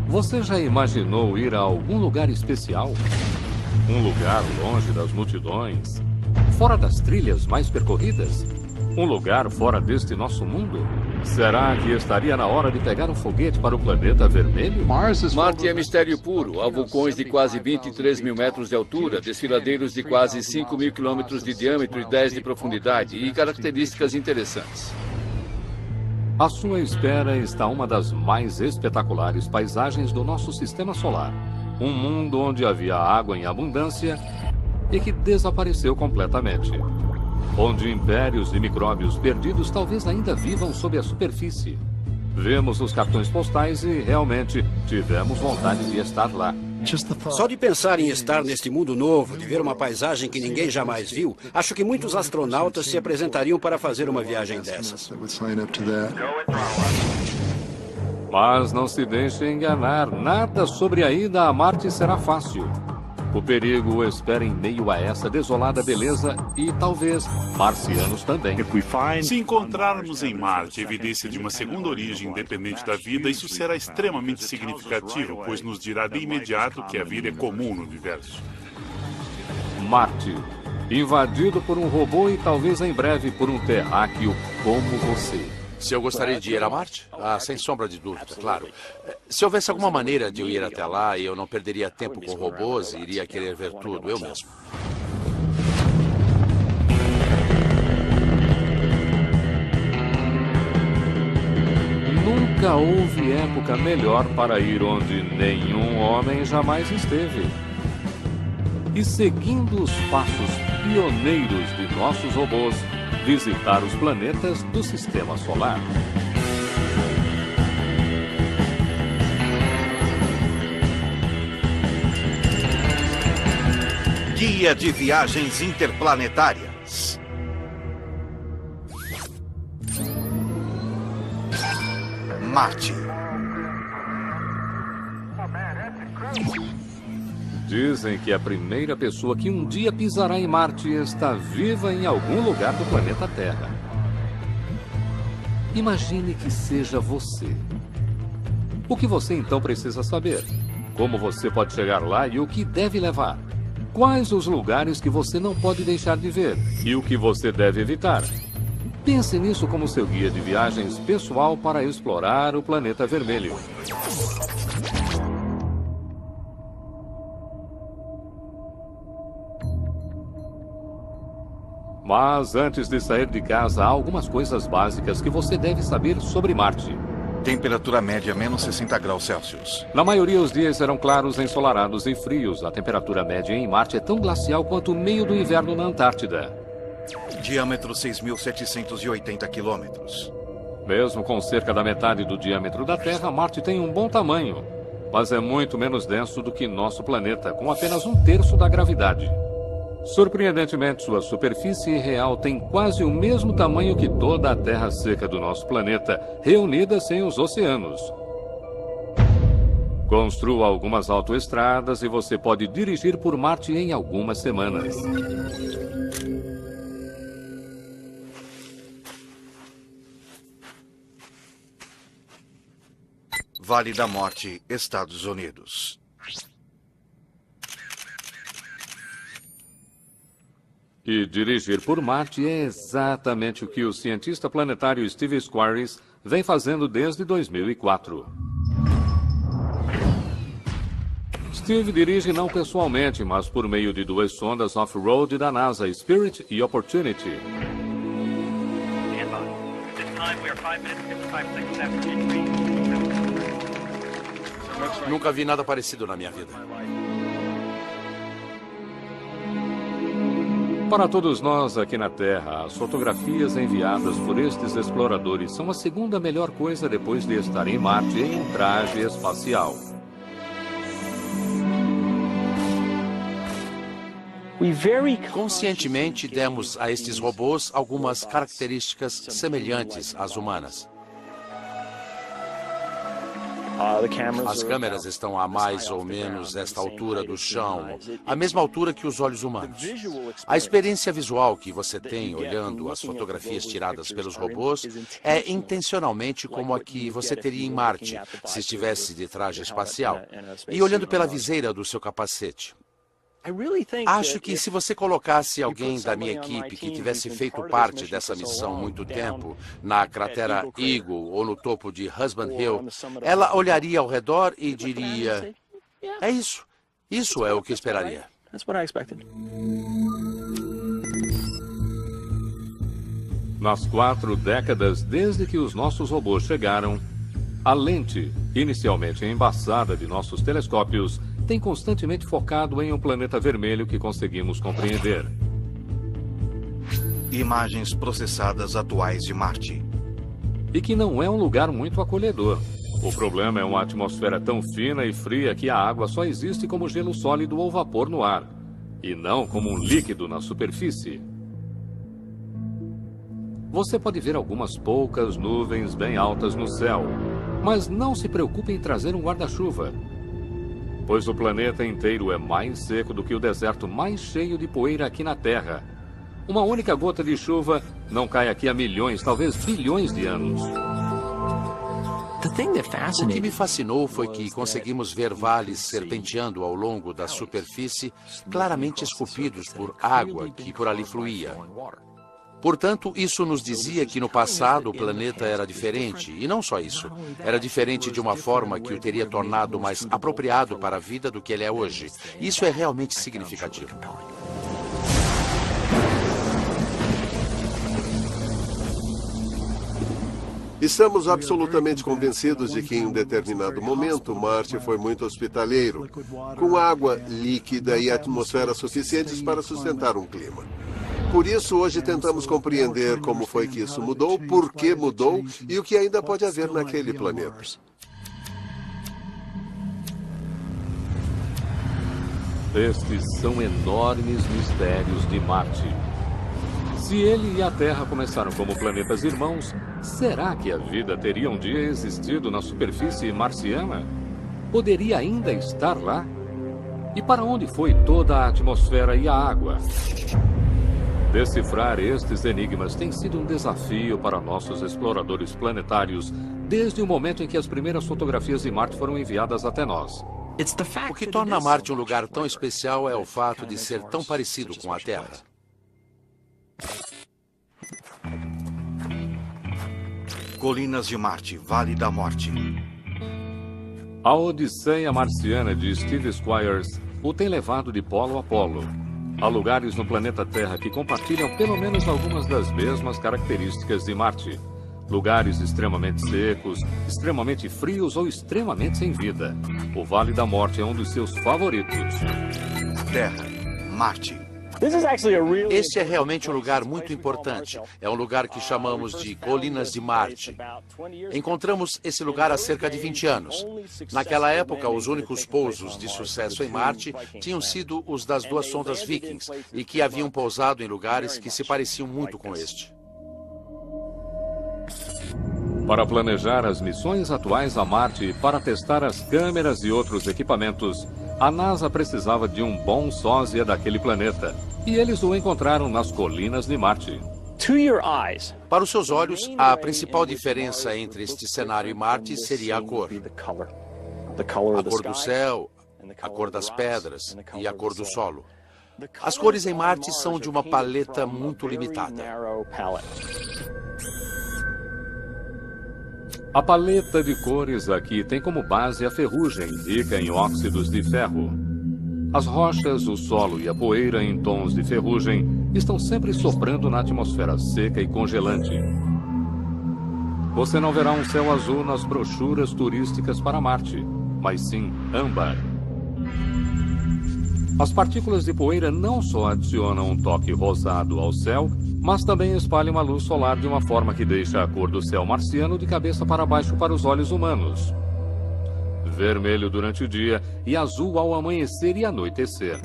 Você já imaginou ir a algum lugar especial? Um lugar longe das multidões? Fora das trilhas mais percorridas? Um lugar fora deste nosso mundo? Será que estaria na hora de pegar um foguete para o planeta vermelho? Marte é mistério puro. Há vulcões de quase 23 mil metros de altura, desfiladeiros de quase 5 mil quilômetros de diâmetro e 10 de profundidade, e características interessantes. À sua espera está uma das mais espetaculares paisagens do nosso sistema solar. Um mundo onde havia água em abundância e que desapareceu completamente. Onde impérios de micróbios perdidos talvez ainda vivam sob a superfície. Vemos os cartões postais e realmente tivemos vontade de estar lá. Só de pensar em estar neste mundo novo, de ver uma paisagem que ninguém jamais viu, acho que muitos astronautas se apresentariam para fazer uma viagem dessas. Mas não se deixe enganar, nada sobre a ida a Marte será fácil. O perigo o espera em meio a essa desolada beleza e talvez marcianos também. Se encontrarmos em Marte evidência de uma segunda origem independente da vida, isso será extremamente significativo, pois nos dirá de imediato que a vida é comum no universo. Marte, invadido por um robô e talvez em breve por um terráqueo como você. Se eu gostaria de ir a Marte? Ah, sem sombra de dúvida, claro. Se houvesse alguma maneira de eu ir até lá e eu não perderia tempo com robôs e iria querer ver tudo eu mesmo. Nunca houve época melhor para ir onde nenhum homem jamais esteve. E seguindo os passos pioneiros de nossos robôs, visitar os planetas do Sistema Solar. Guia de Viagens Interplanetárias. Marte. Dizem que a primeira pessoa que um dia pisará em Marte está viva em algum lugar do planeta Terra. Imagine que seja você. O que você então precisa saber? Como você pode chegar lá e o que deve levar? Quais os lugares que você não pode deixar de ver? E o que você deve evitar? Pense nisso como seu guia de viagens pessoal para explorar o planeta vermelho. Mas antes de sair de casa, há algumas coisas básicas que você deve saber sobre Marte. Temperatura média menos 60 graus Celsius. Na maioria, os dias serão claros, ensolarados e frios. A temperatura média em Marte é tão glacial quanto o meio do inverno na Antártida. Diâmetro 6.780 quilômetros. Mesmo com cerca da metade do diâmetro da Terra, Marte tem um bom tamanho. Mas é muito menos denso do que nosso planeta, com apenas 1/3 da gravidade. Surpreendentemente, sua superfície real tem quase o mesmo tamanho que toda a terra seca do nosso planeta, reunida sem os oceanos. Construa algumas autoestradas e você pode dirigir por Marte em algumas semanas. Vale da Morte, Estados Unidos. E dirigir por Marte é exatamente o que o cientista planetário Steve Squires vem fazendo desde 2004. Steve dirige não pessoalmente, mas por meio de 2 sondas off-road da NASA, Spirit e Opportunity. Nunca vi nada parecido na minha vida. Para todos nós aqui na Terra, as fotografias enviadas por estes exploradores são a segunda melhor coisa depois de estar em Marte em um traje espacial. Conscientemente demos a estes robôs algumas características semelhantes às humanas. As câmeras estão a mais ou menos esta altura do chão, a mesma altura que os olhos humanos. A experiência visual que você tem olhando as fotografias tiradas pelos robôs é intencionalmente como a que você teria em Marte, se estivesse de traje espacial, e olhando pela viseira do seu capacete. Acho que se você colocasse alguém da minha equipe que tivesse feito parte dessa missão há muito tempo, na cratera Eagle ou no topo de Husband Hill, ela olharia ao redor e diria: é isso. Isso é o que esperaria. Nas 4 décadas desde que os nossos robôs chegaram, a lente, inicialmente embaçada de nossos telescópios, tem constantemente focado em um planeta vermelho que conseguimos compreender. Imagens processadas atuais de Marte. E que não é um lugar muito acolhedor. O problema é uma atmosfera tão fina e fria que a água só existe como gelo sólido ou vapor no ar, e não como um líquido na superfície. Você pode ver algumas poucas nuvens bem altas no céu, mas não se preocupe em trazer um guarda-chuva, pois o planeta inteiro é mais seco do que o deserto mais cheio de poeira aqui na Terra. Uma única gota de chuva não cai aqui há milhões, talvez bilhões de anos. O que me fascinou foi que conseguimos ver vales serpenteando ao longo da superfície, claramente esculpidos por água que por ali fluía. Portanto, isso nos dizia que no passado o planeta era diferente, e não só isso. Era diferente de uma forma que o teria tornado mais apropriado para a vida do que ele é hoje. Isso é realmente significativo. Estamos absolutamente convencidos de que em um determinado momento Marte foi muito hospitaleiro, com água líquida e atmosfera suficientes para sustentar um clima. Por isso, hoje tentamos compreender como foi que isso mudou, por que mudou e o que ainda pode haver naquele planeta. Estes são enormes mistérios de Marte. Se ele e a Terra começaram como planetas irmãos, será que a vida teria um dia existido na superfície marciana? Poderia ainda estar lá? E para onde foi toda a atmosfera e a água? Decifrar estes enigmas tem sido um desafio para nossos exploradores planetários desde o momento em que as primeiras fotografias de Marte foram enviadas até nós. O que torna Marte um lugar tão especial é o fato de ser tão parecido com a Terra. Colinas de Marte, Vale da Morte. A Odisseia Marciana de Steve Squires o tem levado de polo a polo. Há lugares no planeta Terra que compartilham pelo menos algumas das mesmas características de Marte. Lugares extremamente secos, extremamente frios ou extremamente sem vida. O Vale da Morte é um dos seus favoritos. Terra, Marte. Este é realmente um lugar muito importante. É um lugar que chamamos de Colinas de Marte. Encontramos esse lugar há cerca de 20 anos. Naquela época, os únicos pousos de sucesso em Marte tinham sido os das 2 sondas Vikings e que haviam pousado em lugares que se pareciam muito com este. Para planejar as missões atuais a Marte e para testar as câmeras e outros equipamentos, a NASA precisava de um bom sósia daquele planeta. E eles o encontraram nas colinas de Marte. Para os seus olhos, a principal diferença entre este cenário e Marte seria a cor. A cor do céu, a cor das pedras e a cor do solo. As cores em Marte são de uma paleta muito limitada. A paleta de cores aqui tem como base a ferrugem, rica em óxidos de ferro. As rochas, o solo e a poeira em tons de ferrugem estão sempre soprando na atmosfera seca e congelante. Você não verá um céu azul nas brochuras turísticas para Marte, mas sim âmbar. As partículas de poeira não só adicionam um toque rosado ao céu, mas também espalham a luz solar de uma forma que deixa a cor do céu marciano de cabeça para baixo para os olhos humanos. Vermelho durante o dia e azul ao amanhecer e anoitecer.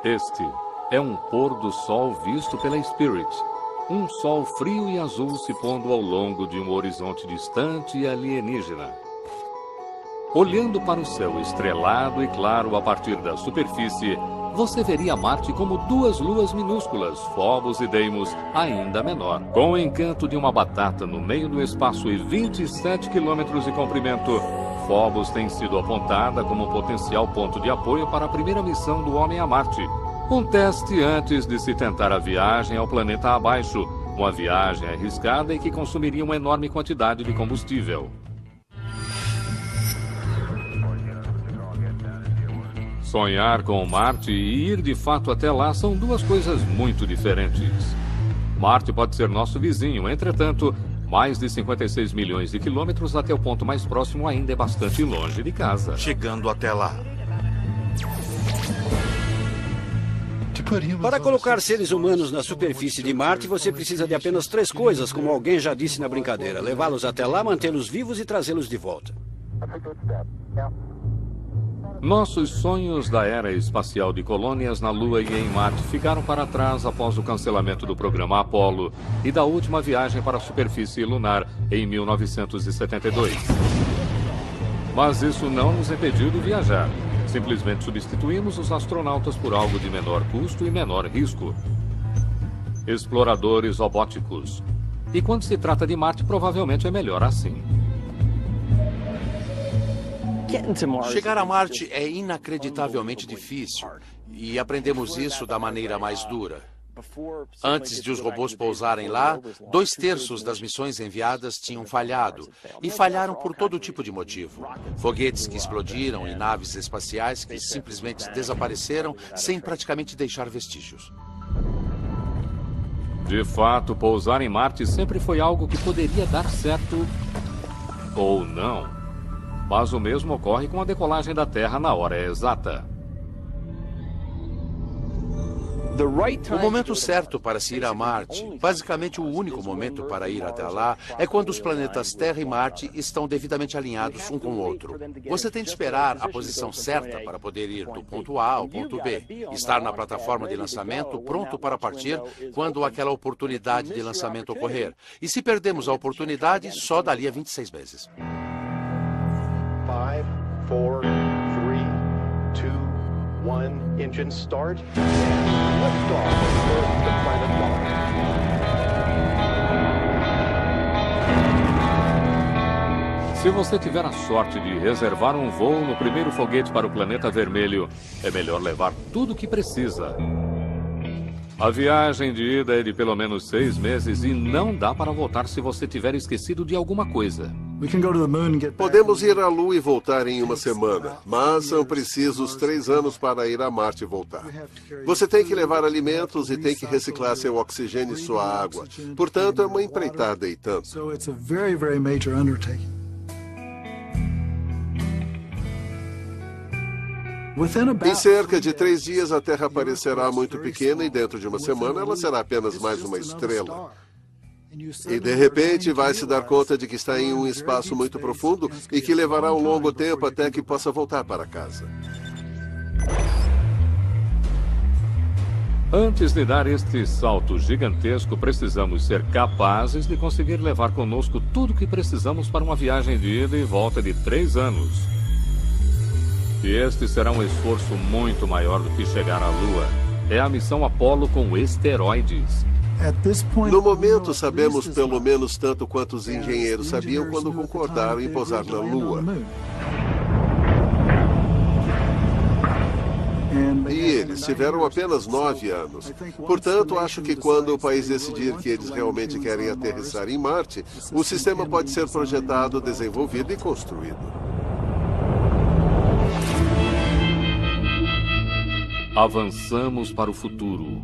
Este é um pôr do sol visto pela Spirit. Um sol frio e azul se pondo ao longo de um horizonte distante e alienígena. Olhando para o céu estrelado e claro a partir da superfície, você veria Marte como duas luas minúsculas, Phobos e Deimos, ainda menor. Com o encanto de uma batata no meio do espaço e 27 quilômetros de comprimento, Phobos tem sido apontada como um potencial ponto de apoio para a primeira missão do homem a Marte. Um teste antes de se tentar a viagem ao planeta abaixo, uma viagem arriscada e que consumiria uma enorme quantidade de combustível. Sonhar com Marte e ir de fato até lá são duas coisas muito diferentes. Marte pode ser nosso vizinho, entretanto, mais de 56 milhões de quilômetros até o ponto mais próximo ainda é bastante longe de casa. Chegando até lá. Para colocar seres humanos na superfície de Marte, você precisa de apenas 3 coisas, como alguém já disse na brincadeira: levá-los até lá, mantê-los vivos e trazê-los de volta. Nossos sonhos da era espacial de colônias na Lua e em Marte ficaram para trás após o cancelamento do programa Apollo e da última viagem para a superfície lunar em 1972. Mas isso não nos impediu de viajar. Simplesmente substituímos os astronautas por algo de menor custo e menor risco. Exploradores robóticos. E quando se trata de Marte, provavelmente é melhor assim. Chegar a Marte é inacreditavelmente difícil, e aprendemos isso da maneira mais dura. Antes de os robôs pousarem lá, 2/3 das missões enviadas tinham falhado, e falharam por todo tipo de motivo. Foguetes que explodiram e naves espaciais que simplesmente desapareceram sem praticamente deixar vestígios. De fato, pousar em Marte sempre foi algo que poderia dar certo ou não. Mas o mesmo ocorre com a decolagem da Terra na hora exata. O momento certo para se ir a Marte, basicamente o único momento para ir até lá, é quando os planetas Terra e Marte estão devidamente alinhados um com o outro. Você tem de esperar a posição certa para poder ir do ponto A ao ponto B. Estar na plataforma de lançamento pronto para partir quando aquela oportunidade de lançamento ocorrer. E se perdemos a oportunidade, só dali a 26 meses. 5, 4, 3, 2, 1, engine start. Liftoff of the planet Mars. Se você tiver a sorte de reservar um voo no primeiro foguete para o planeta vermelho, é melhor levar tudo o que precisa. A viagem de ida é de pelo menos 6 meses e não dá para voltar se você tiver esquecido de alguma coisa. Podemos ir à Lua e voltar em uma semana, mas são precisos 3 anos para ir a Marte e voltar. Você tem que levar alimentos e tem que reciclar seu oxigênio e sua água. Portanto, é uma empreitada e tanto. Em cerca de 3 dias, a Terra parecerá muito pequena e dentro de uma semana ela será apenas mais uma estrela. E de repente vai se dar conta de que está em um espaço muito profundo e que levará um longo tempo até que possa voltar para casa. Antes de dar este salto gigantesco, precisamos ser capazes de conseguir levar conosco tudo o que precisamos para uma viagem de ida e volta de 3 anos. E este será um esforço muito maior do que chegar à Lua. É a missão Apollo com esteroides. No momento, sabemos pelo menos tanto quanto os engenheiros sabiam quando concordaram em pousar na Lua. E eles tiveram apenas 9 anos. Portanto, acho que quando o país decidir que eles realmente querem aterrissar em Marte, o sistema pode ser projetado, desenvolvido e construído. Avançamos para o futuro.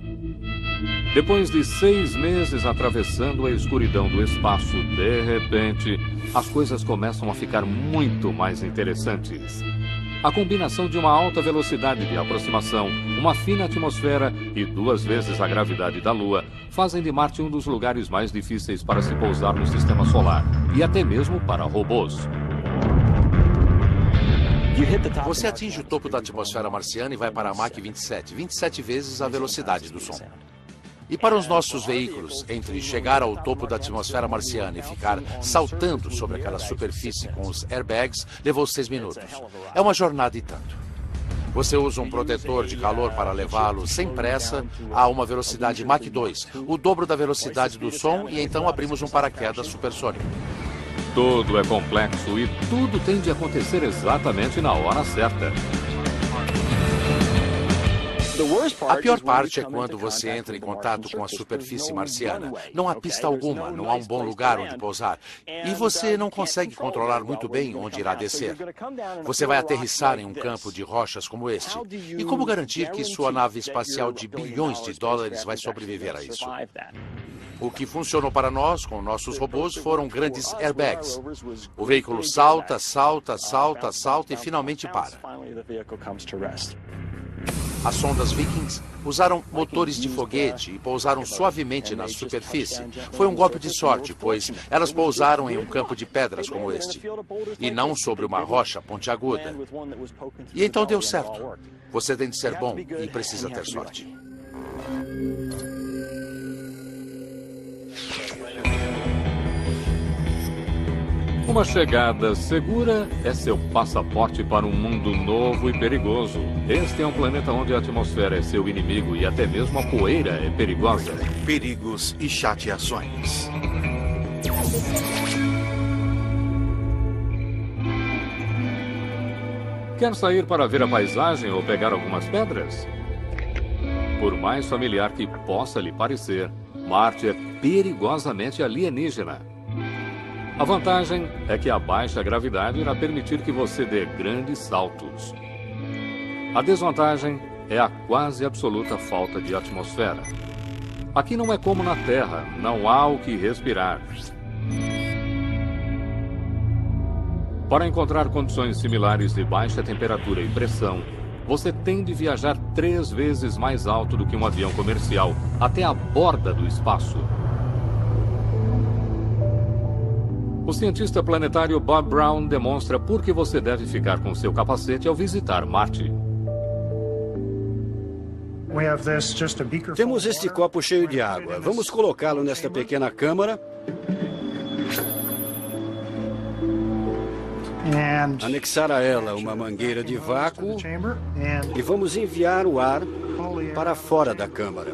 Depois de 6 meses atravessando a escuridão do espaço, de repente, as coisas começam a ficar muito mais interessantes. A combinação de uma alta velocidade de aproximação, uma fina atmosfera e 2 vezes a gravidade da Lua fazem de Marte um dos lugares mais difíceis para se pousar no sistema solar, e até mesmo para robôs. Você atinge o topo da atmosfera marciana e vai para a Mach 27, 27 vezes a velocidade do som. E para os nossos veículos, entre chegar ao topo da atmosfera marciana e ficar saltando sobre aquela superfície com os airbags, levou 6 minutos. É uma jornada e tanto. Você usa um protetor de calor para levá-lo sem pressa a uma velocidade Mach 2, o dobro da velocidade do som, e então abrimos um paraquedas supersônico. Tudo é complexo e tudo tem de acontecer exatamente na hora certa. A pior parte é quando você entra em contato com a superfície marciana. Não há pista alguma, não há um bom lugar onde pousar. E você não consegue controlar muito bem onde irá descer. Você vai aterrissar em um campo de rochas como este. E como garantir que sua nave espacial de bilhões de dólares vai sobreviver a isso? O que funcionou para nós, com nossos robôs, foram grandes airbags. O veículo salta, salta, salta, salta e finalmente para. As sondas Vikings usaram motores de foguete e pousaram suavemente na superfície. Foi um golpe de sorte, pois elas pousaram em um campo de pedras como este, e não sobre uma rocha pontiaguda. E então deu certo. Você tem de ser bom e precisa ter sorte. Uma chegada segura é seu passaporte para um mundo novo e perigoso. Este é um planeta onde a atmosfera é seu inimigo e até mesmo a poeira é perigosa. Perigos e chateações. Quer sair para ver a paisagem ou pegar algumas pedras? Por mais familiar que possa lhe parecer, Marte é perigosamente alienígena. A vantagem é que a baixa gravidade irá permitir que você dê grandes saltos. A desvantagem é a quase absoluta falta de atmosfera. Aqui não é como na Terra, não há o que respirar. Para encontrar condições similares de baixa temperatura e pressão, você tem de viajar 3 vezes mais alto do que um avião comercial, até a borda do espaço. O cientista planetário Bob Brown demonstra por que você deve ficar com seu capacete ao visitar Marte. Temos este copo cheio de água. Vamos colocá-lo nesta pequena câmara. Anexar a ela uma mangueira de vácuo e vamos enviar o ar para fora da câmara.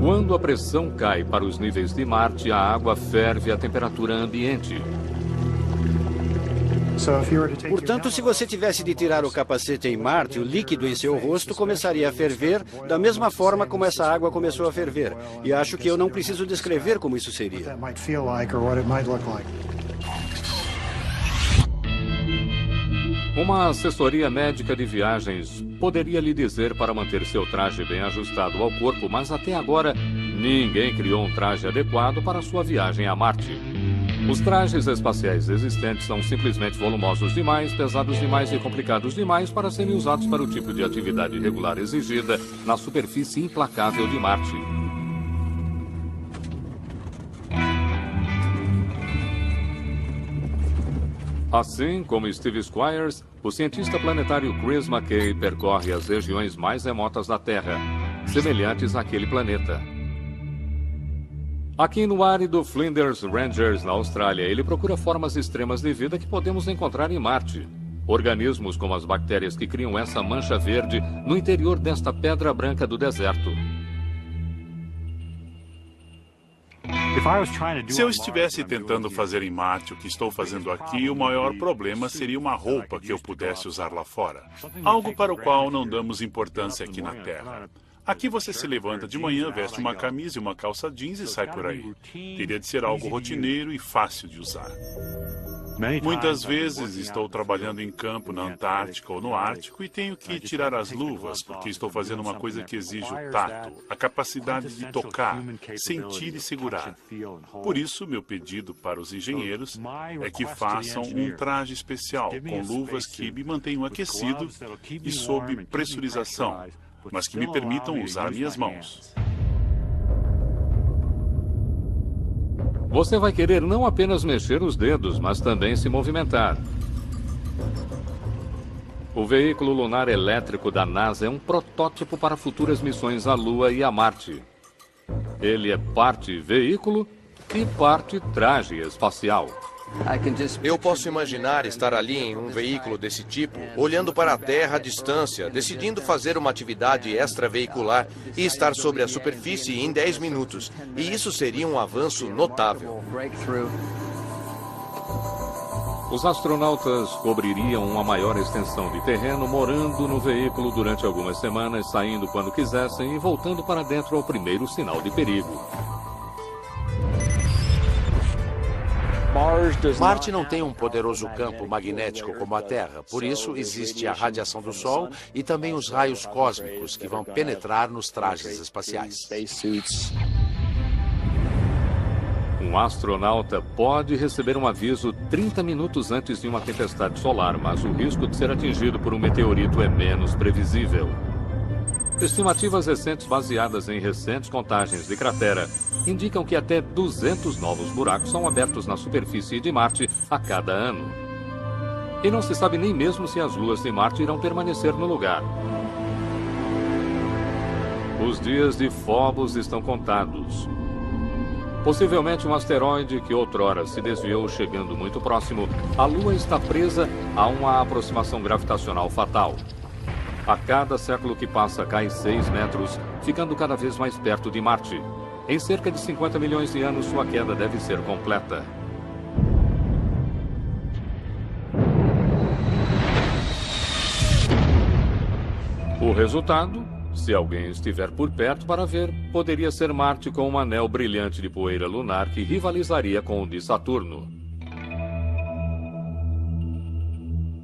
Quando a pressão cai para os níveis de Marte, a água ferve a temperatura ambiente. Portanto, se você tivesse de tirar o capacete em Marte, o líquido em seu rosto começaria a ferver da mesma forma como essa água começou a ferver. E acho que eu não preciso descrever como isso seria. Uma assessoria médica de viagens poderia lhe dizer para manter seu traje bem ajustado ao corpo, mas até agora ninguém criou um traje adequado para sua viagem a Marte. Os trajes espaciais existentes são simplesmente volumosos demais, pesados demais e complicados demais para serem usados para o tipo de atividade regular exigida na superfície implacável de Marte. Assim como Steve Squires, o cientista planetário Chris McKay percorre as regiões mais remotas da Terra, semelhantes àquele planeta. Aqui no árido Flinders Ranges, na Austrália, ele procura formas extremas de vida que podemos encontrar em Marte. Organismos como as bactérias que criam essa mancha verde no interior desta pedra branca do deserto. Se eu estivesse tentando fazer em Marte o que estou fazendo aqui, o maior problema seria uma roupa que eu pudesse usar lá fora. Algo para o qual não damos importância aqui na Terra. Aqui você se levanta de manhã, veste uma camisa e uma calça jeans e sai por aí. Teria de ser algo rotineiro e fácil de usar. Muitas vezes estou trabalhando em campo na Antártica ou no Ártico e tenho que tirar as luvas porque estou fazendo uma coisa que exige o tato, a capacidade de tocar, sentir e segurar. Por isso, meu pedido para os engenheiros é que façam um traje especial com luvas que me mantenham aquecido e sob pressurização, mas que me permitam usar minhas mãos. Você vai querer não apenas mexer os dedos, mas também se movimentar. O veículo lunar elétrico da NASA é um protótipo para futuras missões à Lua e a Marte. Ele é parte veículo e parte traje espacial. Eu posso imaginar estar ali em um veículo desse tipo, olhando para a Terra à distância, decidindo fazer uma atividade extraveicular e estar sobre a superfície em 10 minutos. E isso seria um avanço notável. Os astronautas cobririam uma maior extensão de terreno morando no veículo durante algumas semanas, saindo quando quisessem e voltando para dentro ao primeiro sinal de perigo. Marte não tem um poderoso campo magnético como a Terra, por isso existe a radiação do Sol e também os raios cósmicos que vão penetrar nos trajes espaciais. Um astronauta pode receber um aviso 30 minutos antes de uma tempestade solar, mas o risco de ser atingido por um meteorito é menos previsível. Estimativas recentes baseadas em recentes contagens de cratera indicam que até 200 novos buracos são abertos na superfície de Marte a cada ano. E não se sabe nem mesmo se as luas de Marte irão permanecer no lugar. Os dias de Phobos estão contados. Possivelmente um asteroide que outrora se desviou chegando muito próximo, a Lua está presa a uma aproximação gravitacional fatal. A cada século que passa, cai 6 metros, ficando cada vez mais perto de Marte. Em cerca de 50 milhões de anos, sua queda deve ser completa. O resultado, se alguém estiver por perto para ver, poderia ser Marte com um anel brilhante de poeira lunar que rivalizaria com o de Saturno.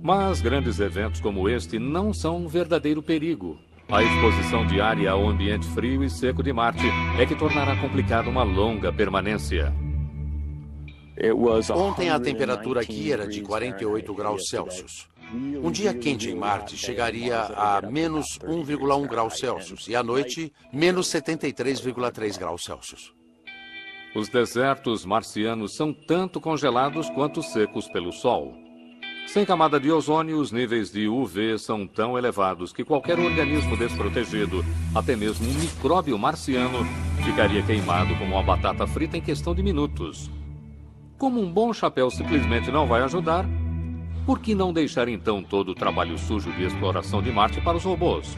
Mas grandes eventos como este não são um verdadeiro perigo. A exposição diária ao ambiente frio e seco de Marte é que tornará complicada uma longa permanência. Ontem a temperatura aqui era de 48 graus Celsius. Um dia quente em Marte chegaria a menos 1,1 graus Celsius e à noite, menos 73,3 graus Celsius. Os desertos marcianos são tanto congelados quanto secos pelo Sol. Sem camada de ozônio, os níveis de UV são tão elevados que qualquer organismo desprotegido, até mesmo um micróbio marciano, ficaria queimado como uma batata frita em questão de minutos. Como um bom chapéu simplesmente não vai ajudar, por que não deixar então todo o trabalho sujo de exploração de Marte para os robôs?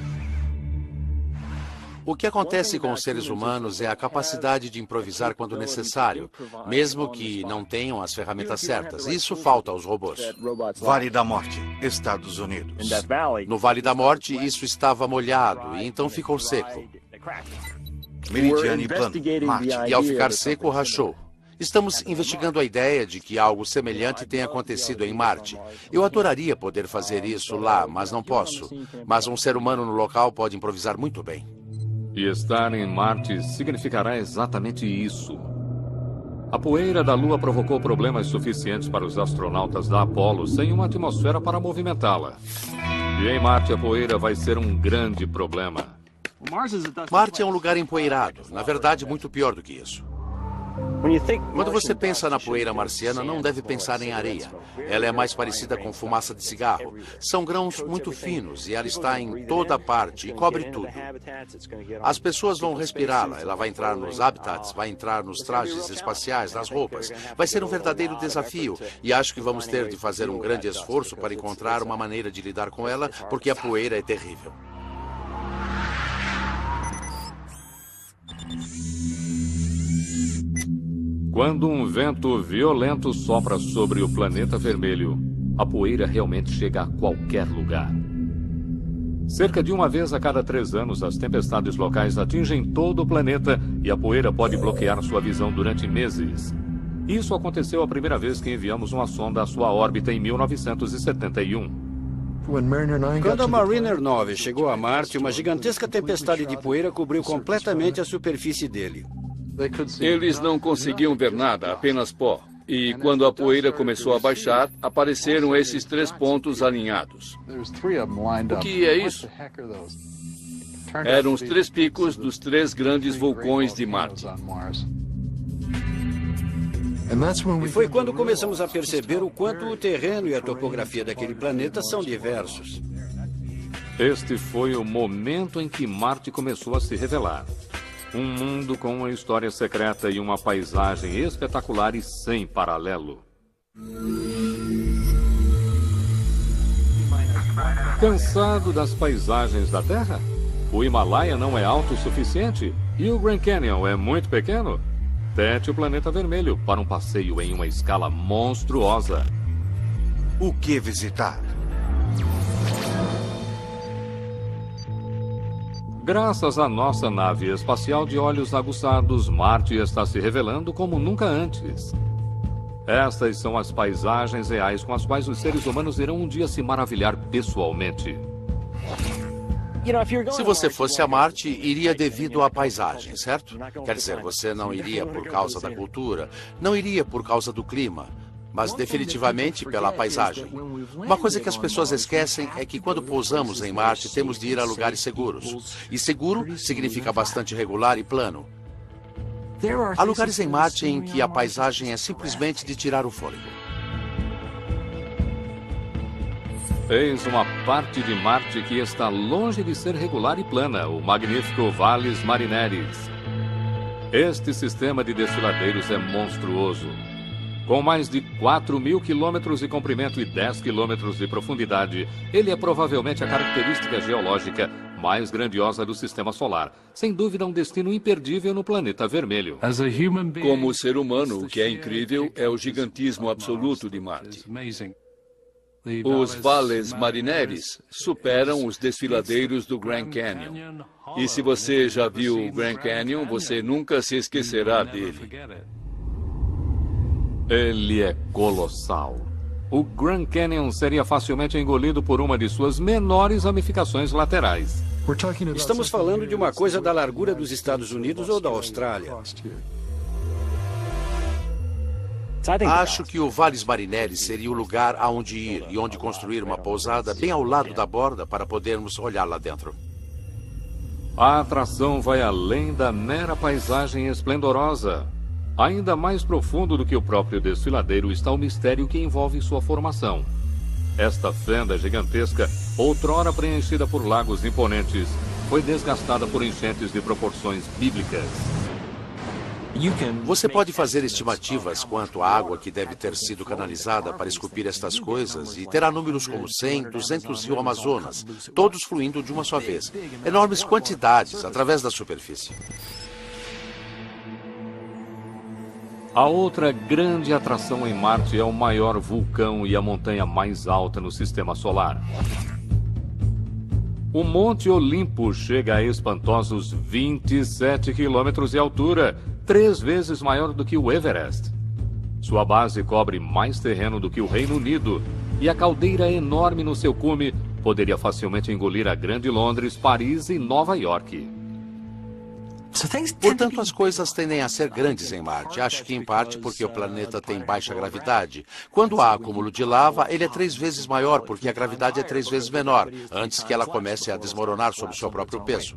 O que acontece com os seres humanos é a capacidade de improvisar quando necessário, mesmo que não tenham as ferramentas certas. Isso falta aos robôs. Vale da Morte, Estados Unidos. No Vale da Morte, isso estava molhado e então ficou seco. Meridiane Plano, Marte. E ao ficar seco, rachou. Estamos investigando a ideia de que algo semelhante tenha acontecido em Marte. Eu adoraria poder fazer isso lá, mas não posso. Mas um ser humano no local pode improvisar muito bem. E estar em Marte significará exatamente isso. A poeira da Lua provocou problemas suficientes para os astronautas da Apollo sem uma atmosfera para movimentá-la. E em Marte a poeira vai ser um grande problema. Marte é um lugar empoeirado, na verdade muito pior do que isso. Quando você pensa na poeira marciana, não deve pensar em areia. Ela é mais parecida com fumaça de cigarro. São grãos muito finos e ela está em toda parte e cobre tudo. As pessoas vão respirá-la, ela vai entrar nos habitats, vai entrar nos trajes espaciais, nas roupas. Vai ser um verdadeiro desafio e acho que vamos ter de fazer um grande esforço para encontrar uma maneira de lidar com ela, porque a poeira é terrível. Quando um vento violento sopra sobre o planeta vermelho, a poeira realmente chega a qualquer lugar. Cerca de uma vez a cada 3 anos, as tempestades locais atingem todo o planeta e a poeira pode bloquear sua visão durante meses. Isso aconteceu a primeira vez que enviamos uma sonda à sua órbita em 1971. Quando a Mariner 9 chegou a Marte, uma gigantesca tempestade de poeira cobriu completamente a superfície dele. Eles não conseguiam ver nada, apenas pó. E quando a poeira começou a baixar, apareceram esses 3 pontos alinhados. O que é isso? Eram os 3 picos dos 3 grandes vulcões de Marte. E foi quando começamos a perceber o quanto o terreno e a topografia daquele planeta são diversos. Este foi o momento em que Marte começou a se revelar. Um mundo com uma história secreta e uma paisagem espetacular e sem paralelo. Cansado das paisagens da Terra? O Himalaia não é alto o suficiente? E o Grand Canyon é muito pequeno? Tente o planeta vermelho para um passeio em uma escala monstruosa. O que visitar? Graças à nossa nave espacial de olhos aguçados, Marte está se revelando como nunca antes. Estas são as paisagens reais com as quais os seres humanos irão um dia se maravilhar pessoalmente. Se você fosse a Marte, iria devido à paisagem, certo? Quer dizer, você não iria por causa da cultura, não iria por causa do clima, mas definitivamente pela paisagem. Uma coisa que as pessoas esquecem é que quando pousamos em Marte, temos de ir a lugares seguros. E seguro significa bastante regular e plano. Há lugares em Marte em que a paisagem é simplesmente de tirar o fôlego. Eis uma parte de Marte que está longe de ser regular e plana, o magnífico Valles Marineris. Este sistema de desfiladeiros é monstruoso. Com mais de 4.000 quilômetros de comprimento e 10 quilômetros de profundidade, ele é provavelmente a característica geológica mais grandiosa do Sistema Solar. Sem dúvida, um destino imperdível no planeta vermelho. Como ser humano, o que é incrível é o gigantismo absoluto de Marte. Os Valles Marineris superam os desfiladeiros do Grand Canyon. E se você já viu o Grand Canyon, você nunca se esquecerá dele. Ele é colossal. O Grand Canyon seria facilmente engolido por uma de suas menores ramificações laterais. Estamos falando de uma coisa da largura dos Estados Unidos ou da Austrália. Acho que o Valles Marineris seria o lugar aonde ir e onde construir uma pousada bem ao lado da borda para podermos olhar lá dentro. A atração vai além da mera paisagem esplendorosa. Ainda mais profundo do que o próprio desfiladeiro está o mistério que envolve sua formação. Esta fenda gigantesca, outrora preenchida por lagos imponentes, foi desgastada por enchentes de proporções bíblicas. Você pode fazer estimativas quanto à água que deve ter sido canalizada para esculpir estas coisas e terá números como 100, 200 e o Amazonas, todos fluindo de uma só vez. Enormes quantidades através da superfície. A outra grande atração em Marte é o maior vulcão e a montanha mais alta no Sistema Solar. O Monte Olimpo chega a espantosos 27 quilômetros de altura, 3 vezes maior do que o Everest. Sua base cobre mais terreno do que o Reino Unido, e a caldeira enorme no seu cume poderia facilmente engolir a Grande Londres, Paris e Nova York. Portanto, as coisas tendem a ser grandes em Marte. Acho que em parte porque o planeta tem baixa gravidade. Quando há acúmulo de lava, ele é 3 vezes maior porque a gravidade é 3 vezes menor, antes que ela comece a desmoronar sob seu próprio peso.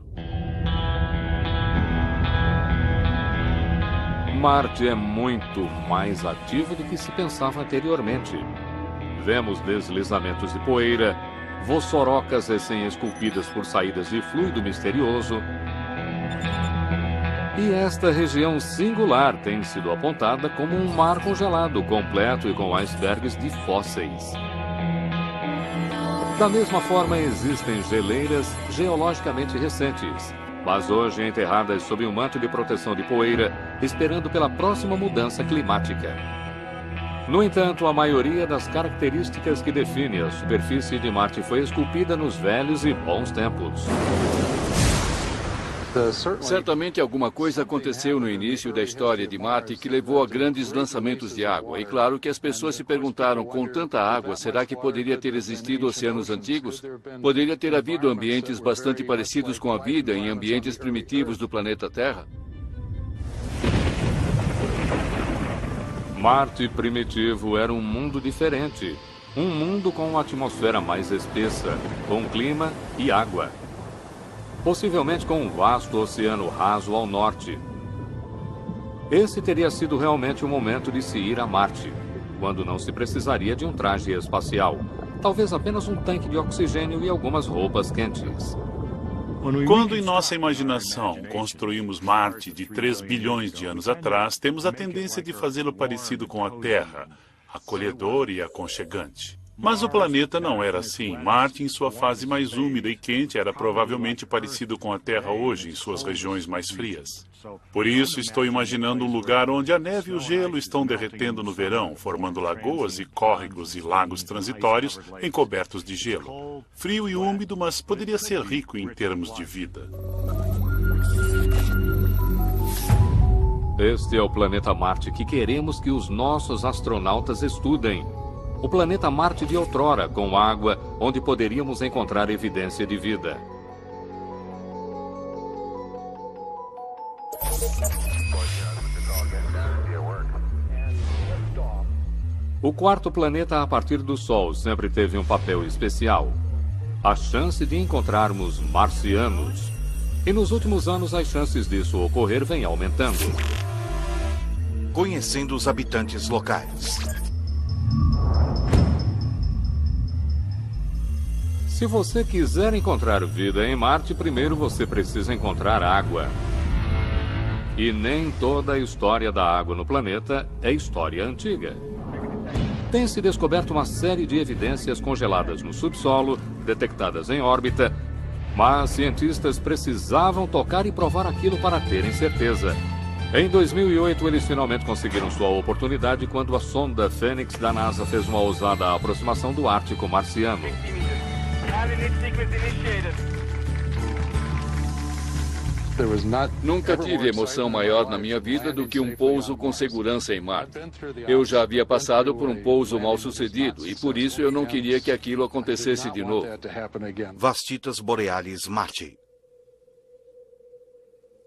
Marte é muito mais ativo do que se pensava anteriormente. Vemos deslizamentos de poeira, vossorocas recém-esculpidas por saídas de fluido misterioso. E esta região singular tem sido apontada como um mar congelado completo e com icebergs de fósseis. Da mesma forma, existem geleiras geologicamente recentes, mas hoje enterradas sob um manto de proteção de poeira, esperando pela próxima mudança climática. No entanto, a maioria das características que definem a superfície de Marte foi esculpida nos velhos e bons tempos. Certamente alguma coisa aconteceu no início da história de Marte que levou a grandes lançamentos de água. E claro que as pessoas se perguntaram, com tanta água, será que poderia ter existido oceanos antigos? Poderia ter havido ambientes bastante parecidos com a vida em ambientes primitivos do planeta Terra? Marte primitivo era um mundo diferente. Um mundo com uma atmosfera mais espessa, com clima e água. Possivelmente com um vasto oceano raso ao norte. Esse teria sido realmente o momento de se ir a Marte, quando não se precisaria de um traje espacial. Talvez apenas um tanque de oxigênio e algumas roupas quentes. Quando em nossa imaginação construímos Marte de 3 bilhões de anos atrás, temos a tendência de fazê-lo parecido com a Terra, acolhedor e aconchegante. Mas o planeta não era assim. Marte, em sua fase mais úmida e quente, era provavelmente parecido com a Terra hoje, em suas regiões mais frias. Por isso, estou imaginando um lugar onde a neve e o gelo estão derretendo no verão, formando lagoas e córregos e lagos transitórios encobertos de gelo. Frio e úmido, mas poderia ser rico em termos de vida. Este é o planeta Marte que queremos que os nossos astronautas estudem. O planeta Marte de outrora, com água, onde poderíamos encontrar evidência de vida. O quarto planeta a partir do Sol sempre teve um papel especial: a chance de encontrarmos marcianos. E nos últimos anos as chances disso ocorrer vêm aumentando. Conhecendo os habitantes locais. Se você quiser encontrar vida em Marte, primeiro você precisa encontrar água. E nem toda a história da água no planeta é história antiga. Tem-se descoberto uma série de evidências congeladas no subsolo, detectadas em órbita, mas cientistas precisavam tocar e provar aquilo para terem certeza. Em 2008, eles finalmente conseguiram sua oportunidade quando a sonda Fênix da NASA fez uma ousada aproximação do Ártico marciano. Nunca tive emoção maior na minha vida do que um pouso com segurança em Marte. Eu já havia passado por um pouso mal sucedido e por isso eu não queria que aquilo acontecesse de novo. Vastitas Borealis Marte.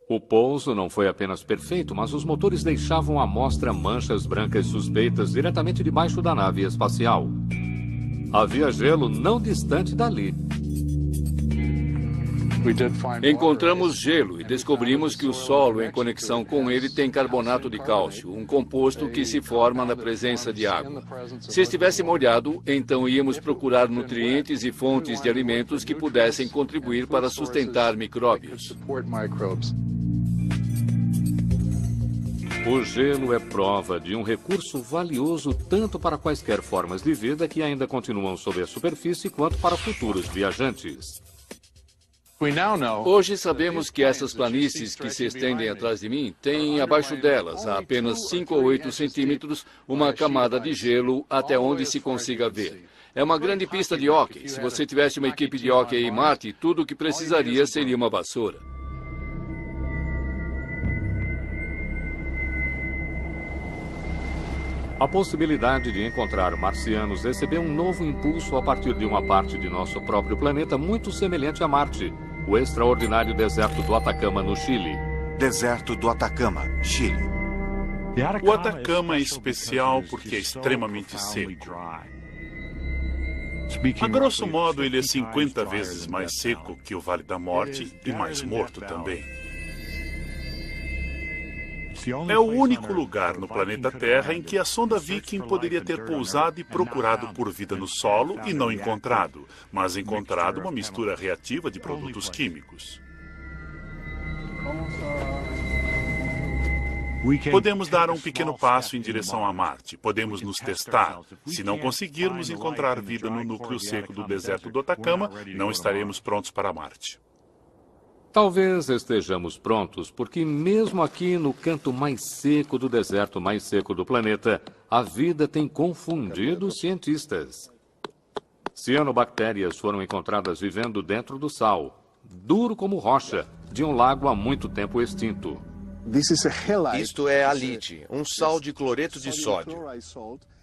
O pouso não foi apenas perfeito, mas os motores deixavam à mostra manchas brancas suspeitas diretamente debaixo da nave espacial. Havia gelo não distante dali. Encontramos gelo e descobrimos que o solo em conexão com ele tem carbonato de cálcio, um composto que se forma na presença de água. Se estivesse molhado, então íamos procurar nutrientes e fontes de alimentos que pudessem contribuir para sustentar micróbios. O gelo é prova de um recurso valioso tanto para quaisquer formas de vida que ainda continuam sob a superfície, quanto para futuros viajantes. Hoje sabemos que essas planícies que se estendem atrás de mim têm abaixo delas, a apenas 5 ou 8 centímetros, uma camada de gelo até onde se consiga ver. É uma grande pista de hóquei. Se você tivesse uma equipe de hóquei em Marte, tudo o que precisaria seria uma vassoura. A possibilidade de encontrar marcianos recebeu um novo impulso a partir de uma parte de nosso próprio planeta muito semelhante a Marte, o extraordinário deserto do Atacama, no Chile. Deserto do Atacama, Chile. O Atacama é especial porque é extremamente seco. A grosso modo, ele é 50 vezes mais seco que o Vale da Morte e mais morto também. É o único lugar no planeta Terra em que a sonda Viking poderia ter pousado e procurado por vida no solo e não encontrado, mas encontrado uma mistura reativa de produtos químicos. Podemos dar um pequeno passo em direção a Marte. Podemos nos testar. Se não conseguirmos encontrar vida no núcleo seco do deserto do Atacama, não estaremos prontos para Marte. Talvez estejamos prontos, porque mesmo aqui no canto mais seco do deserto mais seco do planeta, a vida tem confundido os cientistas. Cianobactérias foram encontradas vivendo dentro do sal, duro como rocha, de um lago há muito tempo extinto. Isto é halite, um sal de cloreto de sódio,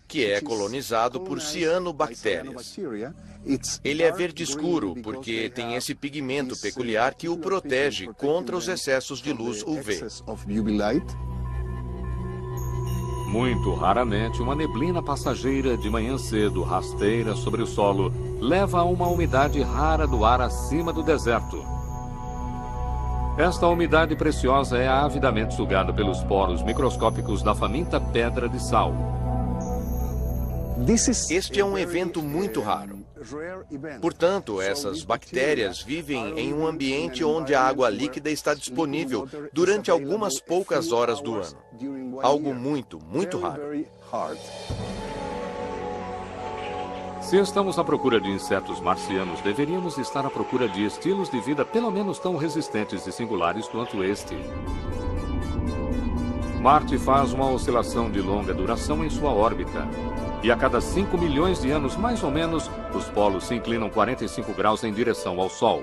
que é colonizado por cianobactérias. Ele é verde escuro porque tem esse pigmento peculiar que o protege contra os excessos de luz UV. Muito raramente, uma neblina passageira de manhã cedo, rasteira sobre o solo, leva a uma umidade rara do ar acima do deserto. Esta umidade preciosa é avidamente sugada pelos poros microscópicos da faminta pedra de sal. Este é um evento muito raro. Portanto, essas bactérias vivem em um ambiente onde a água líquida está disponível durante algumas poucas horas do ano. Algo muito, muito raro. Se estamos à procura de insetos marcianos, deveríamos estar à procura de estilos de vida pelo menos tão resistentes e singulares quanto este. Marte faz uma oscilação de longa duração em sua órbita. E a cada 5 milhões de anos, mais ou menos, os polos se inclinam 45 graus em direção ao Sol.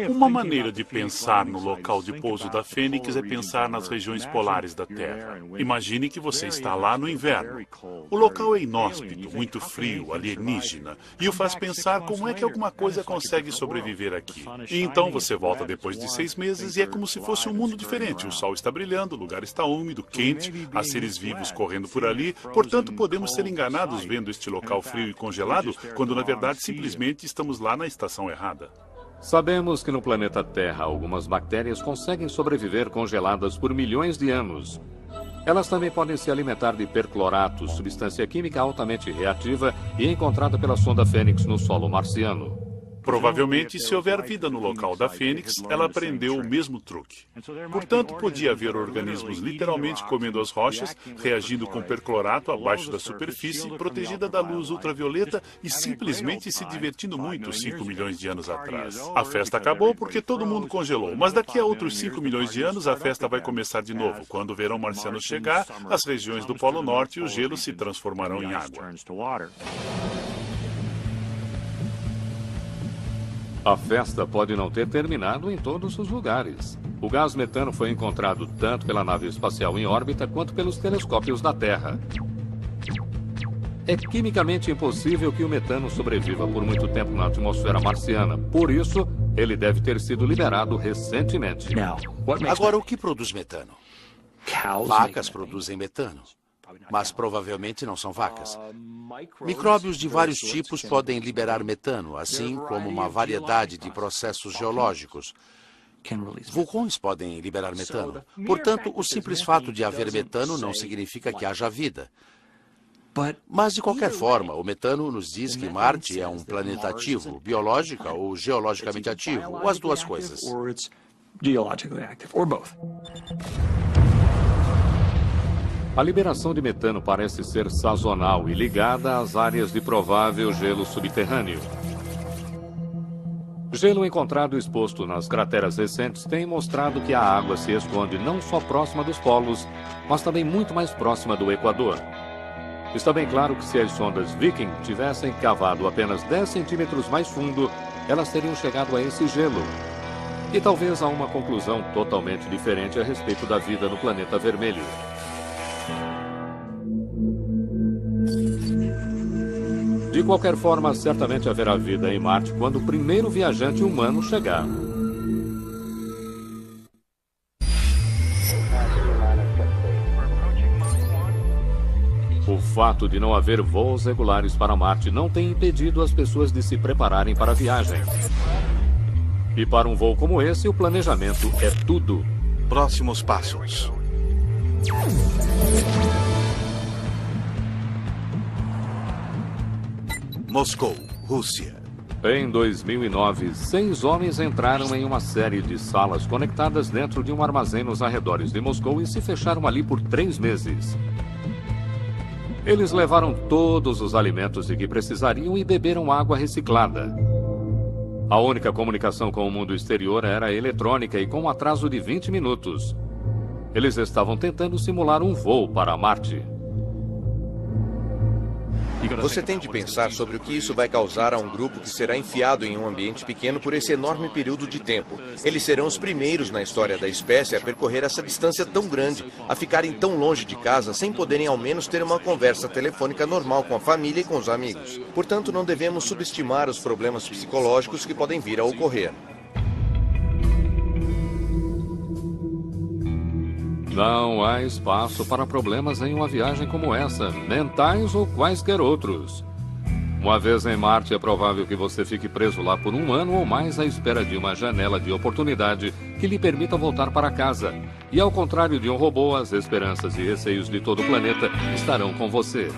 Uma maneira de pensar no local de pouso da Fênix é pensar nas regiões polares da Terra. Imagine que você está lá no inverno. O local é inóspito, muito frio, alienígena, e o faz pensar como é que alguma coisa consegue sobreviver aqui. E então você volta depois de 6 meses e é como se fosse um mundo diferente. O sol está brilhando, o lugar está úmido, quente, há seres vivos correndo por ali. Portanto, podemos ser enganados vendo este local frio e congelado, quando na verdade simplesmente estamos lá na estação errada. Sabemos que no planeta Terra algumas bactérias conseguem sobreviver congeladas por milhões de anos. Elas também podem se alimentar de perclorato, substância química altamente reativa e encontrada pela sonda Fênix no solo marciano. Provavelmente, se houver vida no local da Fênix, ela aprendeu o mesmo truque. Portanto, podia haver organismos literalmente comendo as rochas, reagindo com perclorato abaixo da superfície, protegida da luz ultravioleta e simplesmente se divertindo muito 5 milhões de anos atrás. A festa acabou porque todo mundo congelou, mas daqui a outros 5 milhões de anos a festa vai começar de novo. Quando o verão marciano chegar, as regiões do Polo Norte e o gelo se transformarão em água. A festa pode não ter terminado em todos os lugares. O gás metano foi encontrado tanto pela nave espacial em órbita quanto pelos telescópios da Terra. É quimicamente impossível que o metano sobreviva por muito tempo na atmosfera marciana. Por isso, ele deve ter sido liberado recentemente. Agora, o que produz metano? Vacas produzem metano, mas provavelmente não são vacas. Micróbios de vários tipos podem liberar metano, assim como uma variedade de processos geológicos. Vulcões podem liberar metano. Portanto, o simples fato de haver metano não significa que haja vida. Mas, de qualquer forma, o metano nos diz que Marte é um planeta ativo, biológica ou geologicamente ativo, ou as duas coisas. A liberação de metano parece ser sazonal e ligada às áreas de provável gelo subterrâneo. Gelo encontrado exposto nas crateras recentes tem mostrado que a água se esconde não só próxima dos polos, mas também muito mais próxima do Equador. Está bem claro que se as sondas Viking tivessem cavado apenas 10 centímetros mais fundo, elas teriam chegado a esse gelo. E talvez a uma conclusão totalmente diferente a respeito da vida no planeta vermelho. De qualquer forma, certamente haverá vida em Marte quando o primeiro viajante humano chegar. O fato de não haver voos regulares para Marte não tem impedido as pessoas de se prepararem para a viagem. E para um voo como esse, o planejamento é tudo. Próximos passos. Moscou, Rússia. Em 2009, 6 homens entraram em uma série de salas conectadas dentro de um armazém nos arredores de Moscou e se fecharam ali por 3 meses. Eles levaram todos os alimentos de que precisariam e beberam água reciclada. A única comunicação com o mundo exterior era eletrônica e com um atraso de 20 minutos. Eles estavam tentando simular um voo para Marte. Você tem de pensar sobre o que isso vai causar a um grupo que será enfiado em um ambiente pequeno por esse enorme período de tempo. Eles serão os primeiros na história da espécie a percorrer essa distância tão grande, a ficarem tão longe de casa sem poderem ao menos ter uma conversa telefônica normal com a família e com os amigos. Portanto, não devemos subestimar os problemas psicológicos que podem vir a ocorrer. Não há espaço para problemas em uma viagem como essa, mentais ou quaisquer outros. Uma vez em Marte, é provável que você fique preso lá por 1 ano ou mais à espera de uma janela de oportunidade que lhe permita voltar para casa. E ao contrário de um robô, as esperanças e receios de todo o planeta estarão com você.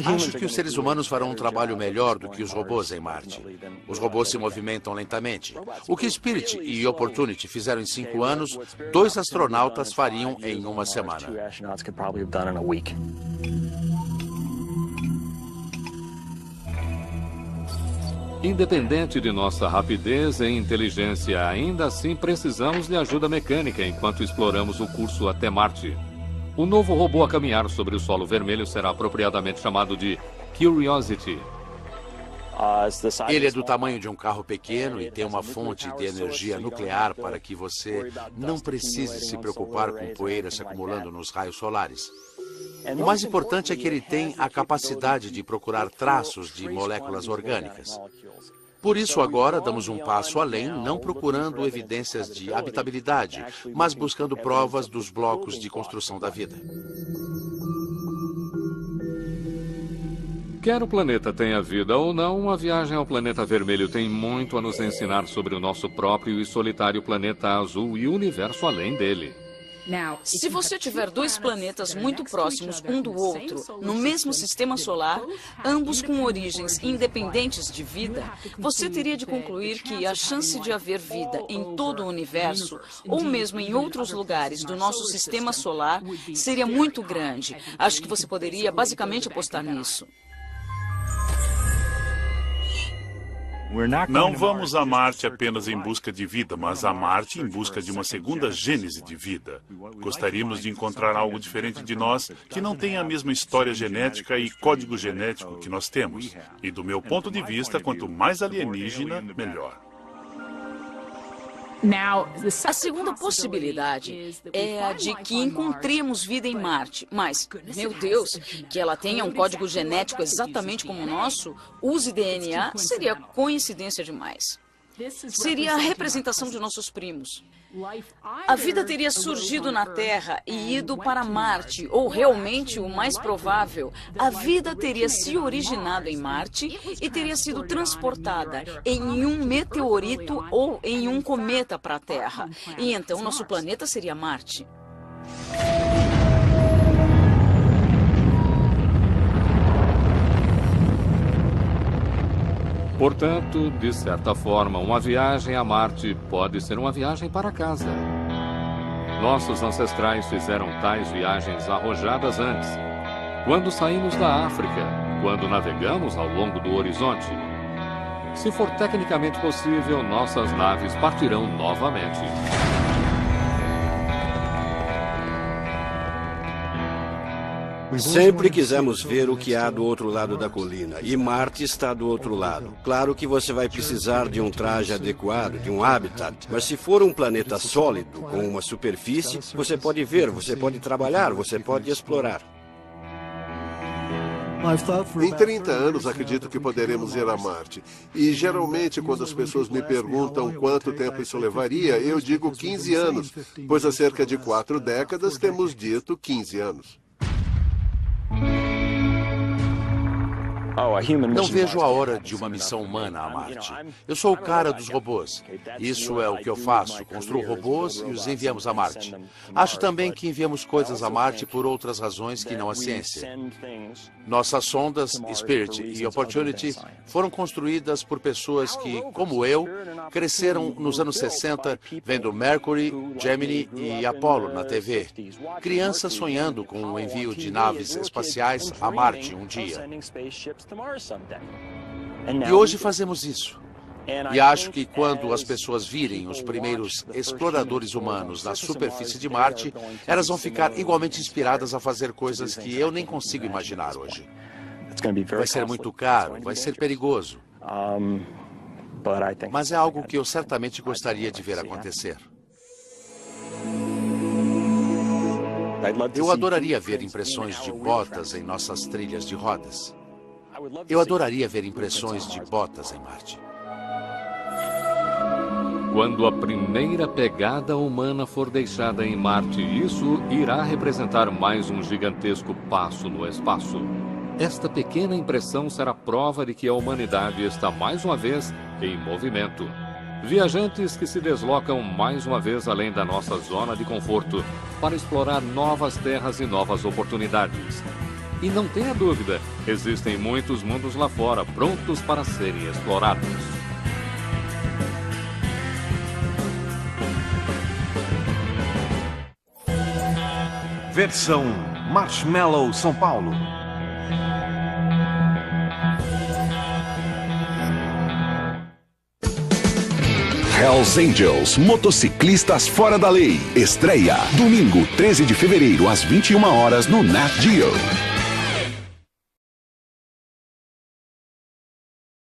Acho que os seres humanos farão um trabalho melhor do que os robôs em Marte. Os robôs se movimentam lentamente. O que Spirit e Opportunity fizeram em 5 anos, 2 astronautas fariam em uma semana. Independente de nossa rapidez e inteligência, ainda assim precisamos de ajuda mecânica enquanto exploramos o curso até Marte. O novo robô a caminhar sobre o solo vermelho será apropriadamente chamado de Curiosity. Ele é do tamanho de um carro pequeno e tem uma fonte de energia nuclear para que você não precise se preocupar com poeira se acumulando nos raios solares. O mais importante é que ele tem a capacidade de procurar traços de moléculas orgânicas. Por isso, agora, damos um passo além, não procurando evidências de habitabilidade, mas buscando provas dos blocos de construção da vida. Quer o planeta tenha vida ou não, a viagem ao planeta vermelho tem muito a nos ensinar sobre o nosso próprio e solitário planeta azul e o universo além dele. Se você tiver 2 planetas muito próximos um do outro, no mesmo sistema solar, ambos com origens independentes de vida, você teria de concluir que a chance de haver vida em todo o universo, ou mesmo em outros lugares do nosso sistema solar, seria muito grande. Acho que você poderia basicamente apostar nisso. Não vamos a Marte apenas em busca de vida, mas a Marte em busca de uma segunda gênese de vida. Gostaríamos de encontrar algo diferente de nós, que não tenha a mesma história genética e código genético que nós temos. E do meu ponto de vista, quanto mais alienígena, melhor. A segunda possibilidade é a de que encontremos vida em Marte, mas, meu Deus, que ela tenha um código genético exatamente como o nosso, use DNA, seria coincidência demais. Seria a representação de nossos primos. A vida teria surgido na Terra e ido para Marte, ou realmente o mais provável, a vida teria se originado em Marte e teria sido transportada em um meteorito ou em um cometa para a Terra. E então nosso planeta seria Marte. Portanto, de certa forma, uma viagem a Marte pode ser uma viagem para casa. Nossos ancestrais fizeram tais viagens arrojadas antes. Quando saímos da África, quando navegamos ao longo do horizonte. Se for tecnicamente possível, nossas naves partirão novamente. Sempre quisemos ver o que há do outro lado da colina, e Marte está do outro lado. Claro que você vai precisar de um traje adequado, de um habitat, mas se for um planeta sólido, com uma superfície, você pode ver, você pode trabalhar, você pode explorar. Em 30 anos, acredito que poderemos ir a Marte. E, geralmente, quando as pessoas me perguntam quanto tempo isso levaria, eu digo 15 anos, pois há cerca de 4 décadas temos dito 15 anos. Não vejo a hora de uma missão humana a Marte. Eu sou o cara dos robôs. Isso é o que eu faço. Construo robôs e os enviamos a Marte. Acho também que enviamos coisas a Marte por outras razões que não a ciência. Nossas sondas, Spirit e Opportunity, foram construídas por pessoas que, como eu, cresceram nos anos 60 vendo Mercury, Gemini e Apollo na TV. Crianças sonhando com o envio de naves espaciais a Marte um dia. E hoje fazemos isso. E acho que quando as pessoas virem os primeiros exploradores humanos na superfície de Marte, elas vão ficar igualmente inspiradas a fazer coisas que eu nem consigo imaginar hoje. Vai ser muito caro, vai ser perigoso. Mas é algo que eu certamente gostaria de ver acontecer. Eu adoraria ver impressões de botas em nossas trilhas de rodas. Eu adoraria ver impressões de botas em Marte. Quando a primeira pegada humana for deixada em Marte, isso irá representar mais um gigantesco passo no espaço. Esta pequena impressão será prova de que a humanidade está mais uma vez em movimento. Viajantes que se deslocam mais uma vez além da nossa zona de conforto para explorar novas terras e novas oportunidades. E não tenha dúvida, existem muitos mundos lá fora prontos para serem explorados. Versão Marshmallow São Paulo. Hells Angels, motociclistas fora da lei. Estreia, domingo, 13 de fevereiro, às 21 horas no Nat Geo.